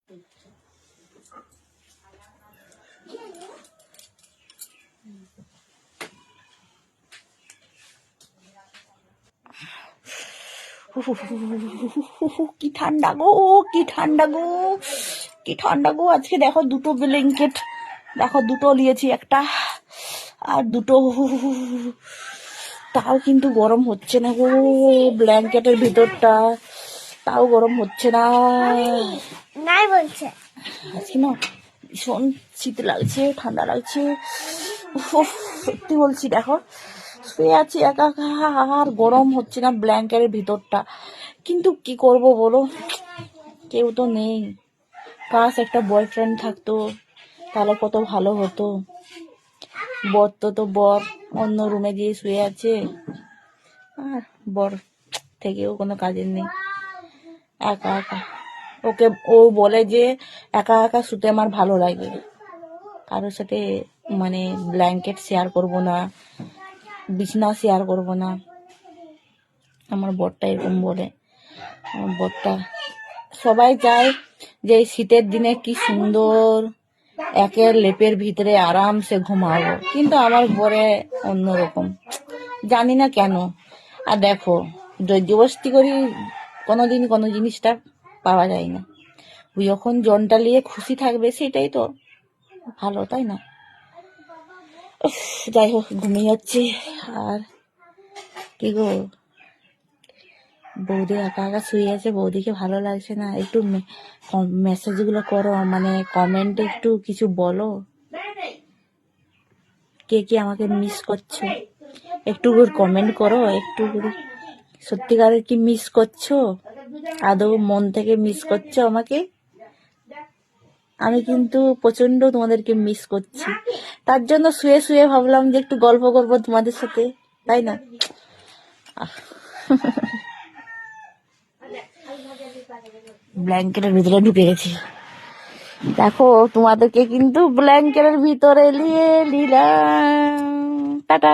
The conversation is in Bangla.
কি ঠান্ডা গো, কি ঠান্ডা গো, কি ঠান্ডা গো। আজকে দেখো দুটো ব্ল্যাঙ্কেট, দেখো দুটো নিয়েছি, একটা আর দুটো, তাও কিন্তু গরম হচ্ছে না গো। ব্ল্যাঙ্কেটের ভিতরটা তাও গরম হচ্ছে না। নাই বলছে আজকে না ভীষণ শীত লাগছে, ঠান্ডা লাগছে। সত্যি বলছি, দেখো শুয়ে আছি একা একা, আর গরম হচ্ছে না ব্ল্যাঙ্কেটের ভিতরটা। কিন্তু কি করব বলো, কেউ তো নেই। কাশ একটা বয়ফ্রেন্ড থাকতো, তাহলে কত ভালো হতো। বর তো বর অন্য রুমে গিয়ে শুয়ে আছে, আর বর থেকেও কোনো কাজের নেই, একা একা। ওকে ও বলে যে একা একা শুতে আমার ভালো লাগে, কারোর সাথে মানে ব্ল্যাঙ্কেট শেয়ার করব না, বিছনা শেয়ার করব না। আমার বরটা এরকম বলে। আমার বরটা, সবাই চায় যে এই শীতের দিনে কি সুন্দর একের লেপের ভিতরে আরামসে ঘুমাবো, কিন্তু আমার বরে অন্যরকম, জানি না কেন। আর দেখো, জবরদস্তি করি কোনোদিন কোনো জিনিসটা পাওয়া যায় না। যখন জনটা নিয়ে খুশি থাকবে সেটাই তো ভালো, তাই না? যাই হোক, ঘুমিয়ে যাচ্ছি। আর কি গো, বৌদি একা একা শুয়ে আছে, বৌদিকে ভালো লাগছে না। একটু মেসেজ গুলো করো, মানে কমেন্টে একটু কিছু বলো, কে কে আমাকে মিস করছো, একটু কমেন্ট করো একটু করে। সত্যিকারের কি মিস করছো? আদৌ মন থেকে মিস করছো আমাকে? আমি কিন্তু প্রচন্ড তোমাদেরকে মিস করছি। তার জন্য শুয়ে শুয়ে ভাবলাম যে একটু গল্প করবো তোমাদের সাথে, তাই না? ব্ল্যাঙ্কেটের ভিতরে ঢুকে গেছি, দেখো তোমাদেরকে কিন্তু ব্ল্যাঙ্কেটের ভিতরে নিয়ে নিলাম। টাটা।